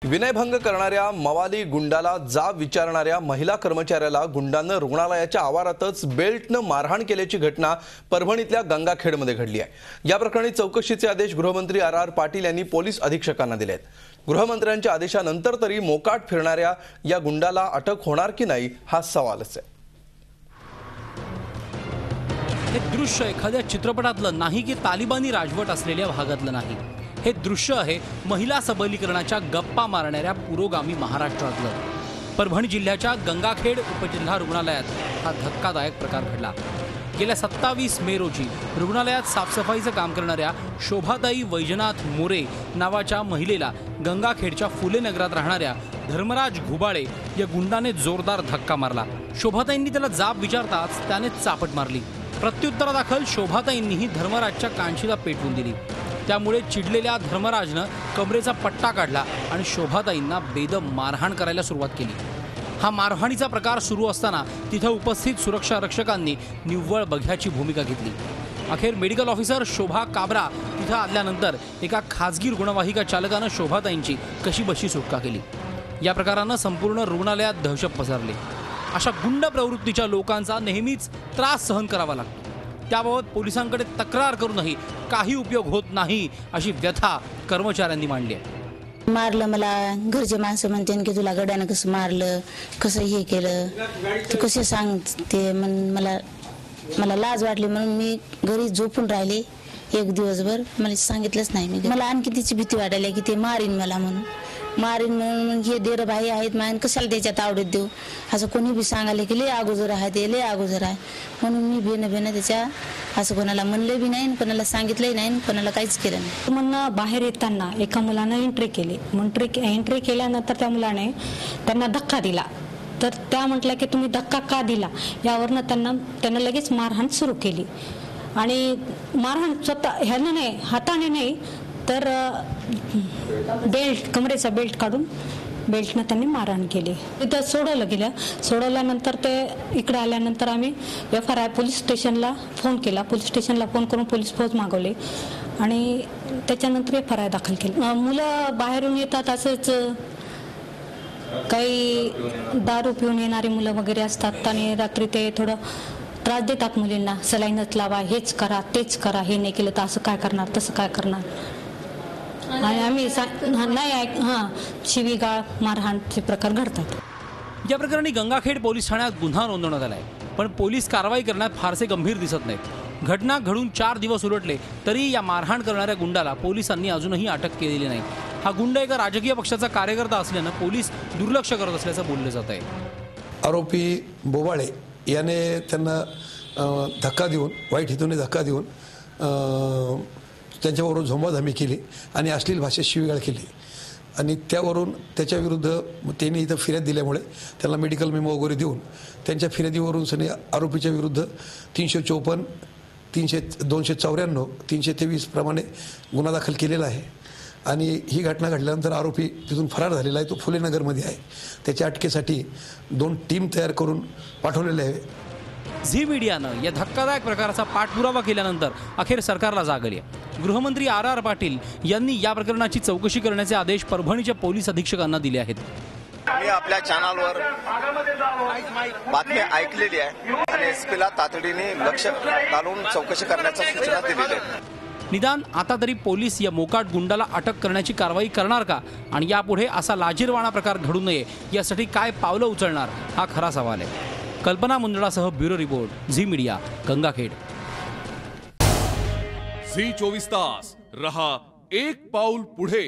विनयभंग करणाऱ्या मवाली गुंडाला जाब विचारणाऱ्या महिला कर्मचाऱ्याला गुंडानं रुग्णालयाच्या आवारातच बेल्टनं मारहाण केल्याची घटना परभणीतल्या गंगाखेडमध्ये घडली आहे। या प्रकरणी चौकशीचे आदेश गृहमंत्री आर पाटील यांनी पोलीस अधीक्षकांना दिले आहेत। गृहमंत्र्यांच्या आदेशानंतर तरी मोकाट फिरणाऱ्या या गुंडाला अटक होणार की नाही हा सवालच आहे। हे दृश्य एखाद्या चित्रपटातलं नाही की तालिबानी राजवट असलेल्या भागातलं नाही। हे दृश्य आहे महिला सबलीकरणाच्या गप्पा मारणाऱ्या पुरोगामी महाराष्ट्रातलं। परभणी जिल्ह्याच्या गंगाखेड उपजिल्हा रुग्णालयात हा धक्कादायक प्रकार घडला। गेल्या 27 मे रोजी रुग्णालयात साफसफाईचं काम करणाऱ्या शोभाताई वैजनाथ मोरे नावाच्या महिलेला गंगाखेडच्या फुले नगरात राहणाऱ्या धर्मराज घुबाळे या गुंडाने जोरदार धक्का मारला। शोभाताईंनी त्याला जाब विचारताच त्याने चापट मारली। प्रत्युत्तरादाखल शोभाताईंनीही धर्मराजच्या कानशिला पेटवून दिली। त्यामुळे चिडलेल्या धर्मराजनं कमरेचा पट्टा काढला आणि शोभाताईंना बेदम मारहाण करायला सुरुवात केली। हा मारहाणीचा प्रकार सुरू असताना तिथे उपस्थित सुरक्षा रक्षकांनी निव्वळ बघ्याची भूमिका घेतली। अखेर मेडिकल ऑफिसर शोभा काबरा तिथे आल्यानंतर एका खाजगी रुग्णवाहिका चालकानं शोभाताईंची कशीबशी सुटका केली। या प्रकारानं संपूर्ण रुग्णालयात दहशत पसरली। अशा गुंड प्रवृत्तीच्या लोकांचा नेहमीच त्रास सहन करावा लागतो। त्याबाबत पोलिसांकडे तक्रार करूनही काही उपयोग होत नाही अशी व्यथा कर्मचाऱ्यांनी मांडली आहे। मारलं मला घरचे माणसं म्हणते की तुला गड्यानं कसं मारलं, कसं हे केलं, तू कसे सांगते। मला लाज वाटली म्हणून मी घरी झोपून राहिले एक दिवसभर। मला सांगितलंच नाही मी। मला आणखी तिची भीती वाटायला की ते मारीन मला म्हणून हे देर भाई आहेत मान कशाला त्याच्यात आवडत देऊ असं कोणी बी सांगायला की लय अगोदर आहे ते लय अगोदर आहे म्हणून मी भेन त्याच्या असं कोणाला म्हणलं बी नाही, कोणाला सांगितलंही नाही, कोणाला काहीच केलं नाही। म्हणून बाहेर येताना एका मुलानं एंट्री केली। एंट्री केल्यानंतर त्या मुलाने त्यांना धक्का दिला। तर त्या म्हटल्या की तुम्ही धक्का का दिला, यावरनं त्यांना लगेच मारहाण सुरू केली। आणि मारहाण स्वतः ह्याने नाही, हाताने नाही तर बेल्ट, कमरेचा बेल्ट काढून बेल्टनं त्यांनी मारहाण केली। तिथं सोडवलं गेलं। सोडवल्यानंतर ते इकडे आल्यानंतर आम्ही FRI पोलीस स्टेशनला फोन केला। पोलीस स्टेशनला फोन करून पोलीस फौज मागवले आणि त्याच्यानंतर FRI दाखल केली। मुलं बाहेरून येतात, असंच काही दारू पिऊन येणारी मुलं वगैरे असतात आणि रात्री ते थोडं त्रास देतात मुलींना। सलाईनच लावा, हेच करा, तेच करा, हे नाही केलं तर असं काय करणार, तसं काय करणार। आणि आम्ही नाही शिवीगाळ मारहाणचे प्रकार घडतात। या प्रकरणी गंगाखेड पोलीस ठाण्यात गुन्हा नोंदवण्यात आलाय, पण पोलीस कारवाई करण्यात फारसे गंभीर दिसत नाहीत। घटना घडून 4 दिवस उलटले तरी या मारहाण करणाऱ्या गुंडाला पोलिसांनी अजूनही अटक केलेली नाही। हा गुंड एका राजकीय पक्षाचा कार्यकर्ता असल्यानं पोलीस दुर्लक्ष करत असल्याचं बोललं जात आहे। आरोपी बोबाळे याने त्यांना धक्का देऊन, वाईट हेतूने धक्का देऊन त्यांच्यावरून झोंबाधमी केली आणि अश्लील भाषेत शिवीगाळ केली आणि त्यावरून त्याच्याविरुद्ध त्यांनी इथं फिर्याद दिल्यामुळे त्यांना मेडिकल मेमो वगैरे देऊन त्यांच्या फिर्यादीवरून सनी आरोपीच्या विरुद्ध 354, 294, 323 प्रमाणे गुन्हा दाखल केलेला आहे। आणि ही घटना घडल्यानंतर आरोपी तिथून फरार झालेला आहे। तो फुलेनगरमध्ये आहे। त्याच्या अटकेसाठी 2 टीम तयार करून पाठवलेले आहे। झी मीडियानं या धक्कादायक प्रकाराचा पाठपुरावा केल्यानंतर अखेर सरकारला जाग आली आहे। गृहमंत्री आर पाटील यांनी या प्रकरणाची चौकशी करण्याचे आदेश परभणीच्या पोलीस अधीक्षकांना दिले आहेत। मी आपल्या चॅनलवर बातमी ऐकलेली आहे आणि SPला तातडीने लक्ष घालून चौकशी करण्याच्या सूचना दिलेल्या आहेत। निदान आता तरी पोलीस या मोकाट गुंडाला अटक करण्याची कारवाई करणार का आणि यापुढे असा लाजिरवाणा प्रकार घडू नये यासाठी काय पावलं उचलणार हा खरा सवाल आहे। कल्पना मुंदडासह bureau report, Zee media, Gangakhed. Zee 24 तास रहा एक पाऊल पुढे।